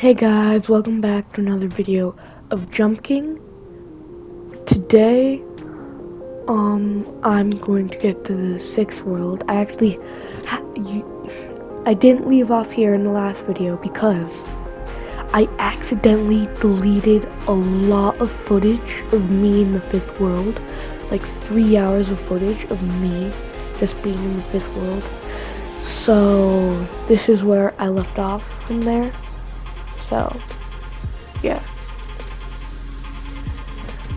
Hey guys, welcome back to another video of Jump King. Today, I'm going to get to the 6th world. I didn't leave off here in the last video because I accidentally deleted a lot of footage of me in the 5th world. Like 3 hours of footage of me just being in the 5th world. So, this is where I left off from there. So, yeah.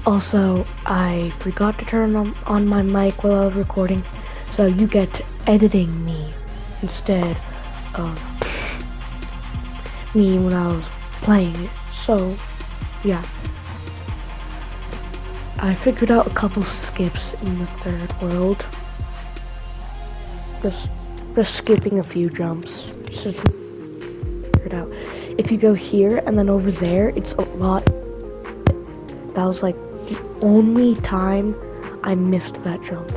Also, I forgot to turn on my mic while I was recording, so you get editing me instead of me when I was playing it. So, yeah. I figured out a couple skips in the 3rd world. Just skipping a few jumps. Just figured out. If you go here and then over there, it's a lot. That was like the only time I missed that jump.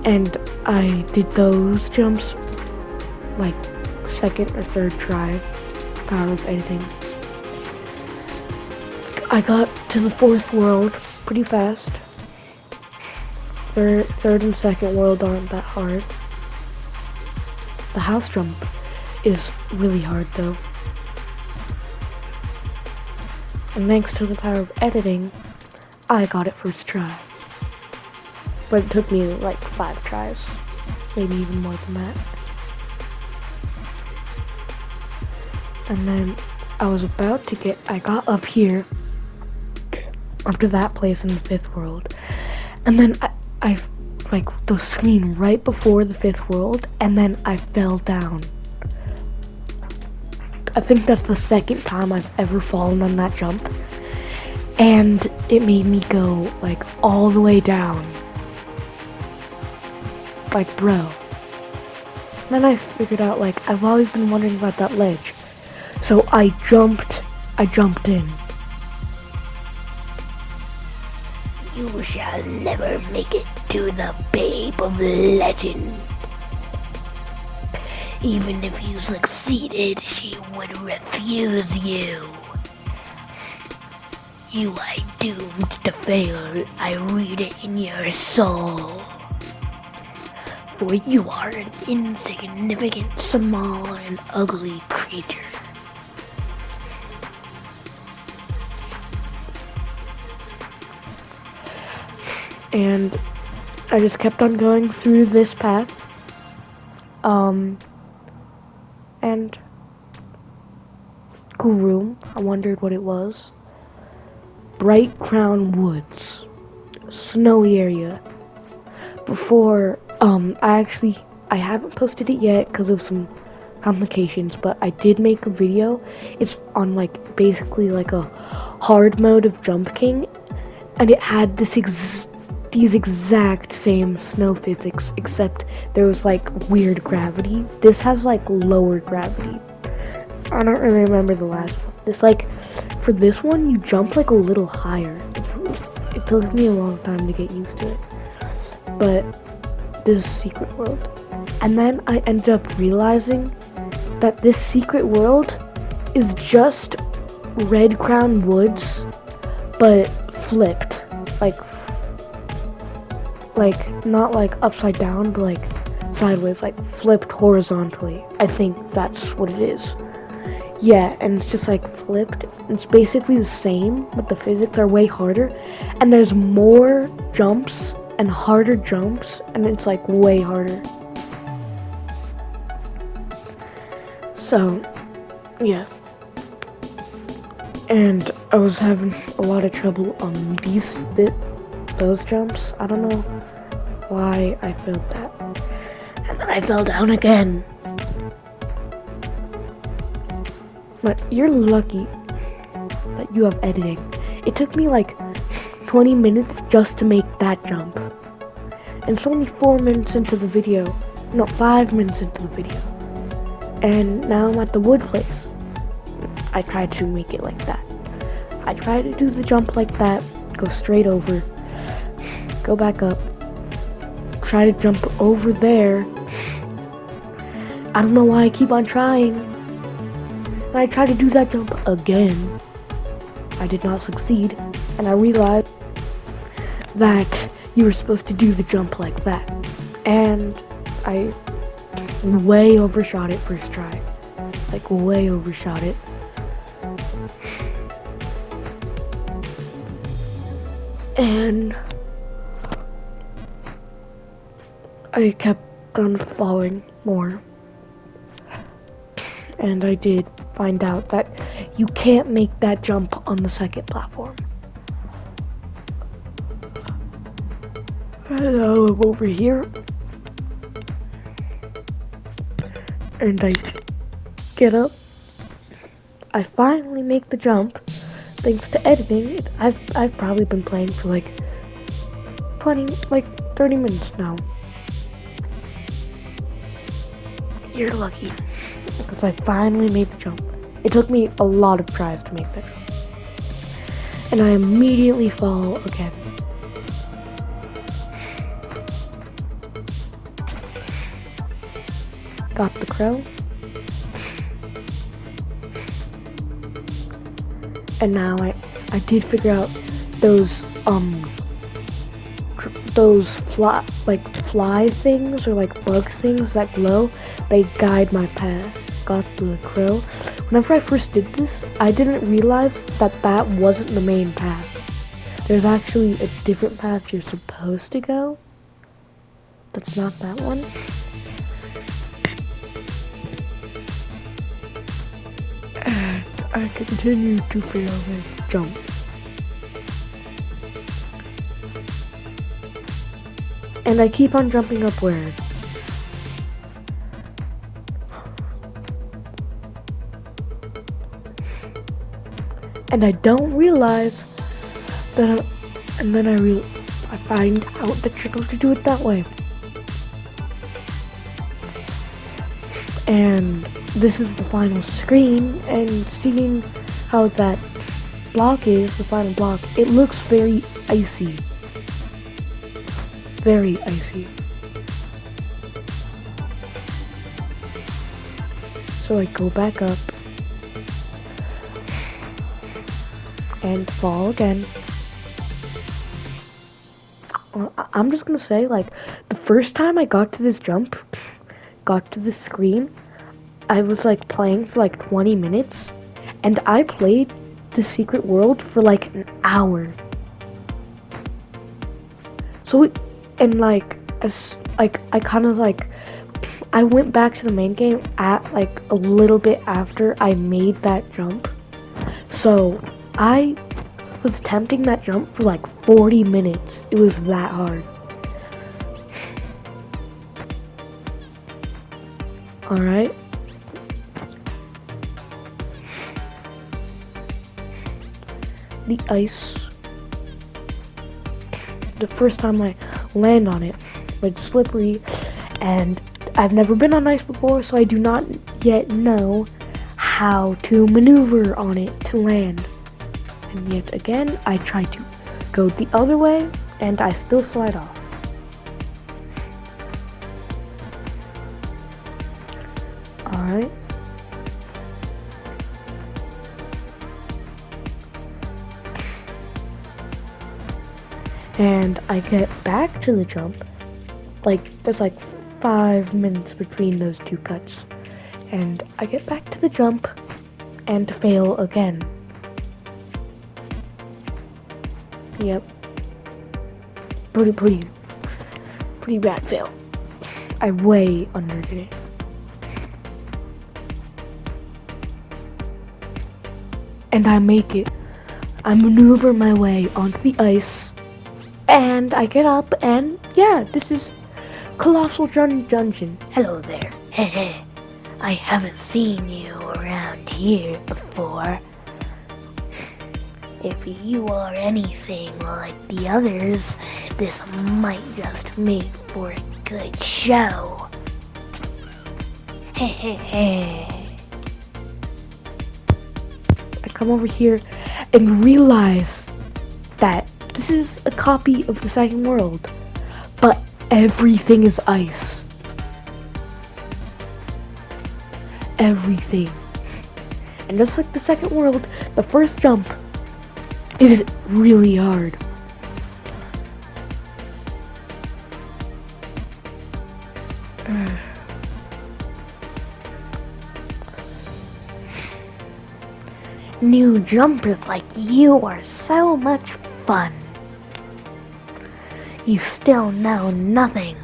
And I did those jumps like 2nd or 3rd try. Power of editing. I got to the 4th world pretty fast. 3rd and 2nd world aren't that hard. The house jump is really hard though. And thanks to the power of editing, I got it first try. But it took me like 5 tries. Maybe even more than that. And then I got up here up to that place in the 5th world. And then I like the screen right before the 5th world, and then I fell down. I think that's the 2nd time I've ever fallen on that jump, and it made me go like all the way down. Like, bro. Then I figured out, like, I've always been wondering about that ledge, so I jumped in. You shall never make it to the Babe of Legend. Even if you succeeded, she would refuse you. You are doomed to fail. I read it in your soul. For you are an insignificant, small, and ugly creature. And I just kept on going through this path. And cool room. I wondered what it was. Bright Crown Woods. Snowy area. Before, I haven't posted it yet because of some complications, but I did make a video. It's on like basically like a hard mode of Jump King, and it had these exact same snow physics, except there was like weird gravity. This has like lower gravity. I don't really remember the last one. It's like, for this one, you jump like a little higher. It took me a long time to get used to it. But this is Secret World. And then I ended up realizing that this Secret World is just Red Crown Woods, but flipped. Like, not like upside down, but like sideways, like flipped horizontally. I think that's what it is. Yeah, and it's just like flipped. It's basically the same, but the physics are way harder. And there's more jumps and harder jumps, and it's like way harder. So, yeah. And I was having a lot of trouble on those jumps. I don't know why I failed that. And then I fell down again. But you're lucky that you have editing. It took me like 20 minutes just to make that jump. And it's only 4 minutes into the video. No, 5 minutes into the video. And now I'm at the wood place. I tried to make it like that. I tried to do the jump like that, go straight over, go back up, try to jump over there. I don't know why I keep on trying. and I tried to do that jump again. I did not succeed, and I realized that you were supposed to do the jump like that, and I way overshot it first try, like way overshot it. And I kept on falling more, and I did find out that you can't make that jump on the second platform. And now I'm over here, and I get up. I finally make the jump. Thanks to editing, I've probably been playing for like 30 minutes now. You're lucky, because I finally made the jump. It took me a lot of tries to make that jump, and I immediately fall again. Got the crow. And now I did figure out those fly things or like bug things that glow. They guide my path. Got the crow. Whenever I first did this, I didn't realize that wasn't the main path. There's actually a different path you're supposed to go. That's not that one. And I continue to fail this jump. And I keep on jumping upward. And I don't realize that and then I find out that you're supposed to do it that way. And this is the final screen, and seeing how that block is, the final block, it looks very icy. Very icy. So I go back up and fall again. I'm just gonna say, like, the first time I got to this jump, got to this screen, I was like playing for like 20 minutes, and I played the secret world for like an hour. So I went back to the main game at like a little bit after I made that jump. So I was attempting that jump for like 40 minutes. It was that hard. Alright. The ice. The first time I land on it, it's slippery, and I've never been on ice before, so I do not yet know how to maneuver on it to land. And yet again, I try to go the other way, and I still slide off. Alright. And I get back to the jump. Like, there's like 5 minutes between those two cuts. And I get back to the jump and fail again. Yep. Pretty bad fail. I way underdid it. And I make it. I maneuver my way onto the ice. And I get up, and yeah, this is Colossal Dungeon. Hello there. Hehe. I haven't seen you around here before. If you are anything like the others, this might just make for a good show. Hehehe. I come over here and realize that this is a copy of the second world, but everything is ice. Everything. And just like the second world, the first jump is really hard. New jumpers like you are so much fun. You still know nothing.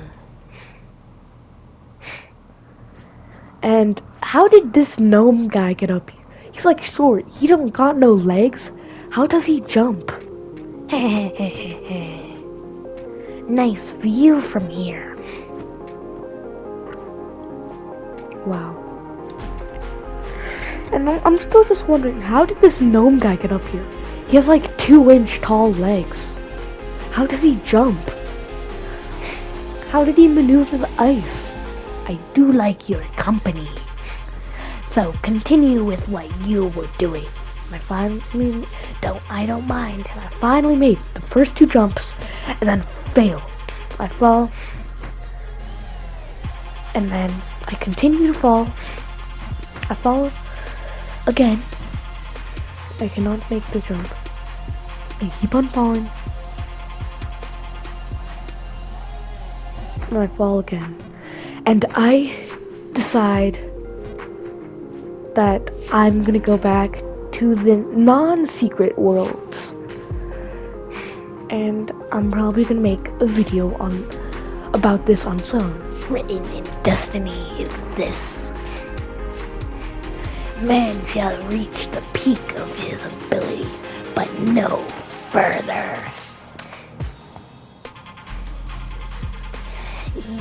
And how did this gnome guy get up here? He's like short. He don't got no legs. How does he jump? Nice view from here. Wow. And I'm still just wondering, how did this gnome guy get up here? He has like 2-inch tall legs. How does he jump? How did he maneuver the ice? I do like your company. So continue with what you were doing. I don't mind. And I finally made the first 2 jumps and then failed. I fall. And then I continue to fall. I fall again. I cannot make the jump. I keep on falling. And I fall again. And I decide that I'm gonna go back to the non-secret worlds. And I'm probably gonna make a video about this on its own. Written in destiny is this. Man shall reach the peak of his ability, but no further.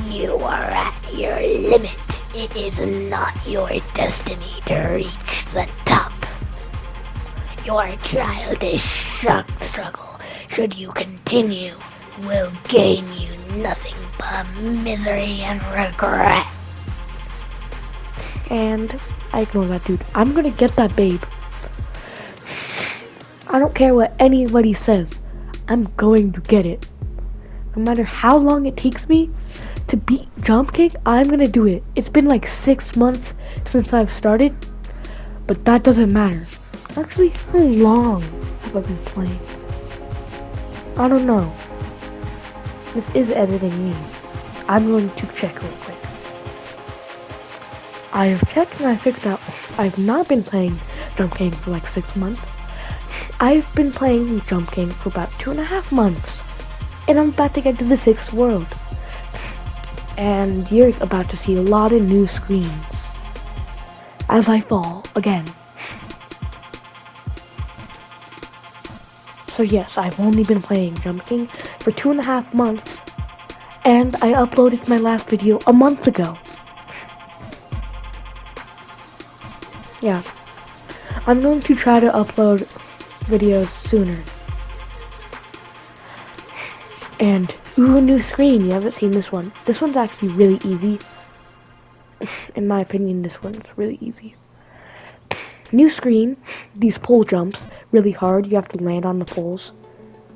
You are at your limit. It is not your destiny to reach the top. Your childish struggle, should you continue, will gain you nothing but misery and regret. And I ignore that dude. I'm gonna get that babe. I don't care what anybody says. I'm going to get it. No matter how long it takes me to beat Jump King, I'm gonna do it. It's been like 6 months since I've started, but that doesn't matter. Actually, how long have I been playing? I don't know. This is editing me. I'm going to check real quick. I've checked and I figured out I've not been playing Jump King for like 6 months. I've been playing Jump King for about 2.5 months. And I'm about to get to the 6th world. And you're about to see a lot of new screens as I fall again. So yes, I've only been playing Jump King for 2.5 months, and I uploaded my last video a month ago. Yeah, I'm going to try to upload videos sooner. And ooh, new screen. You haven't seen this one. This one's actually really easy. In my opinion, this one's really easy. New screen. These pole jumps, really hard. You have to land on the poles.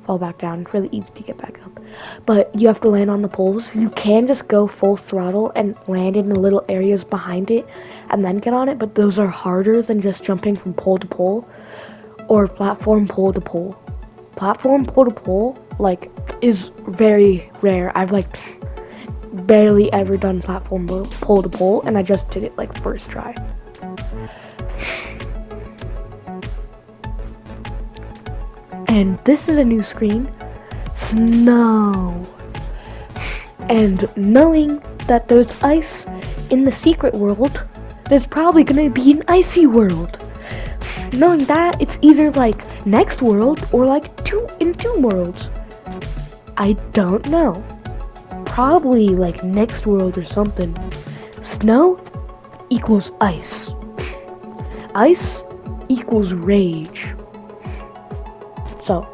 Fall back down. It's really easy to get back up. But you have to land on the poles. You can just go full throttle and land in the little areas behind it and then get on it. But those are harder than just jumping from pole to pole or platform pole to pole. Platform pole to pole, like, is very rare. I've like barely ever done platform pole to pole, and I just did it like first try. And this is a new screen. Snow. And knowing that there's ice in the secret world, there's probably gonna be an icy world. Knowing that, it's either like next world or like two worlds. I don't know. Probably like next world or something. Snow equals ice. Ice equals rage. So,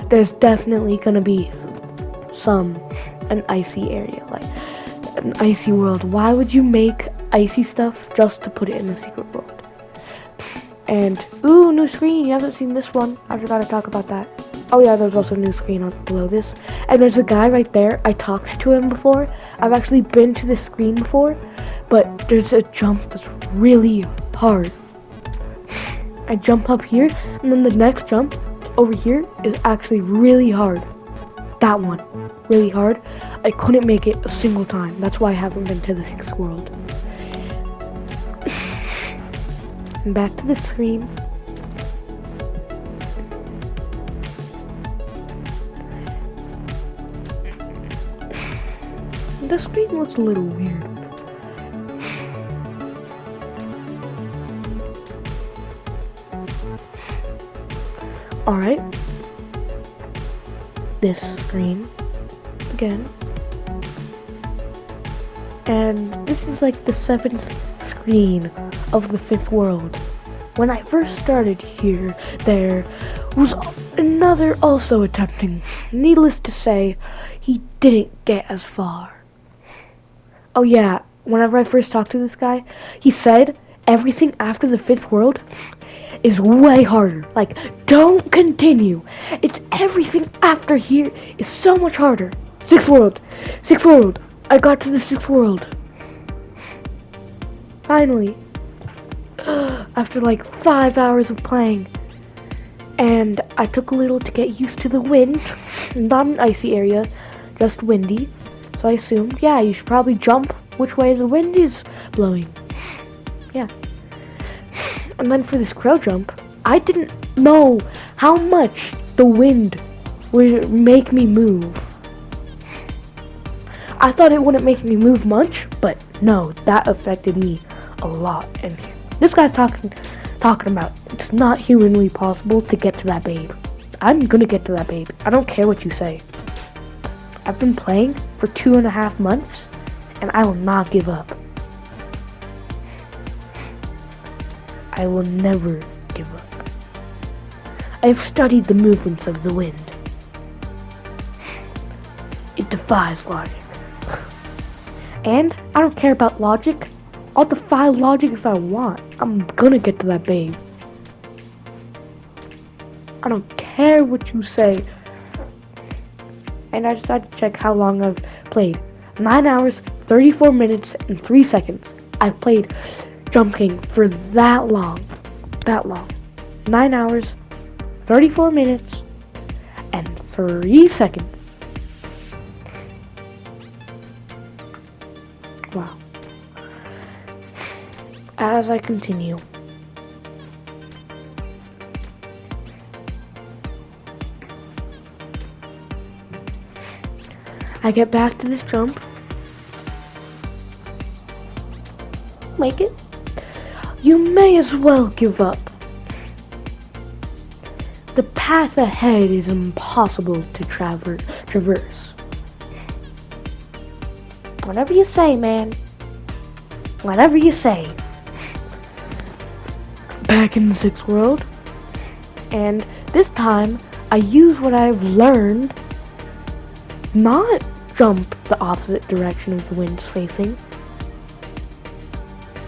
there's definitely gonna be an icy area, like an icy world. Why would you make icy stuff just to put it in the secret world? And, ooh, new screen. You haven't seen this one. I forgot to talk about that. Oh yeah, there's also a new screen below this. And there's a guy right there. I talked to him before. I've actually been to this screen before. But there's a jump that's really hard. I jump up here, and then the next jump over here is actually really hard. That one, really hard. I couldn't make it a single time. That's why I haven't been to the 6th world. And back to the screen. The screen looks a little weird. Alright. This screen again. And this is like the 7th screen of the 5th world. When I first started here, there was another also attempting. Needless to say, he didn't get as far. Oh yeah, whenever I first talked to this guy, he said everything after the 5th world is way harder. Like, don't continue. It's everything after here is so much harder. 6th world. 6th world. I got to the 6th world. Finally. After like 5 hours of playing. And I took a little to get used to the wind. Not an icy area, just windy. So I assumed, yeah, you should probably jump which way the wind is blowing. Yeah. And then for this crow jump, I didn't know how much the wind would make me move. I thought it wouldn't make me move much, but no, that affected me a lot. And this guy's talking about it's not humanly possible to get to that babe. I'm gonna get to that babe. I don't care what you say. I've been playing for 2.5 months, and I will not give up. I will never give up. I have studied the movements of the wind. It defies logic. And I don't care about logic. I'll defy logic if I want. I'm gonna get to that babe. I don't care what you say. And I decided to check how long I've played. 9 hours, 34 minutes, and 3 seconds. I've played jumping for that long. 9 hours, 34 minutes, and 3 seconds. Wow. As I continue, I get back to this jump. Make it. You may as well give up. The path ahead is impossible to traverse. Whatever you say, man. Whatever you say. Back in the 6th world. And this time, I use what I've learned. Not jump the opposite direction of the wind's facing.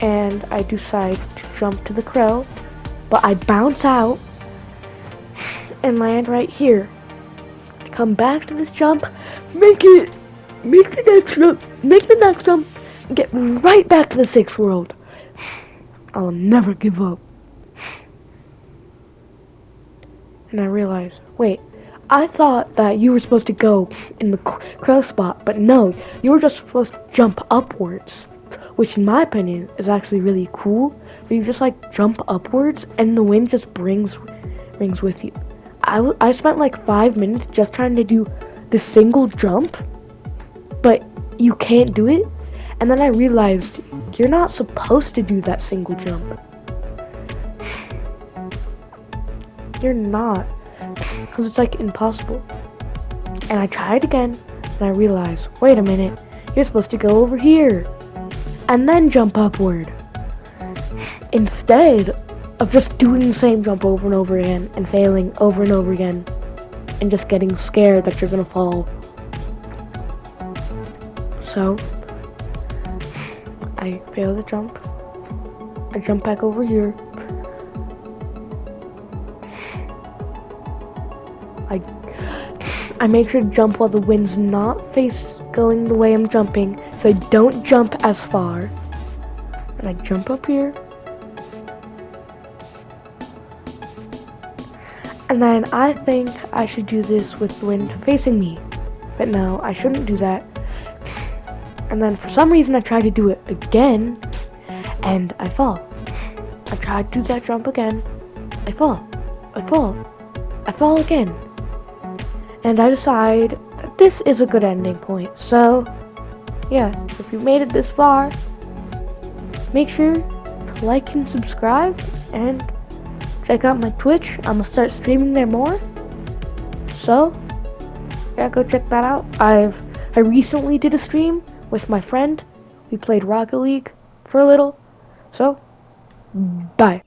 And I decide to jump to the crow. But I bounce out and land right here. I come back to this jump. Make the next jump. Get right back to the 6th world. I'll never give up. And I realize, wait, I thought that you were supposed to go in the crow spot, but no, you were just supposed to jump upwards, which in my opinion is actually really cool, where you just like jump upwards and the wind just brings with you. I spent like 5 minutes just trying to do the single jump, but you can't do it, and then I realized you're not supposed to do that single jump. You're not, because it's like impossible. And I tried again, and I realized, wait a minute, you're supposed to go over here, and then jump upward, instead of just doing the same jump over and over again, and failing over and over again, and just getting scared that you're gonna fall. So, I fail the jump, I jump back over here, I make sure to jump while the wind's not going the way I'm jumping, so I don't jump as far. And I jump up here. And then I think I should do this with the wind facing me. But no, I shouldn't do that. And then for some reason I tried to do it again, and I fall. I tried to do that jump again. I fall. I fall. I fall again. And I decide that this is a good ending point. So, yeah, if you made it this far, make sure to like and subscribe, and check out my Twitch. I'm gonna start streaming there more. So, yeah, go check that out. I recently did a stream with my friend. We played Rocket League for a little. So, bye.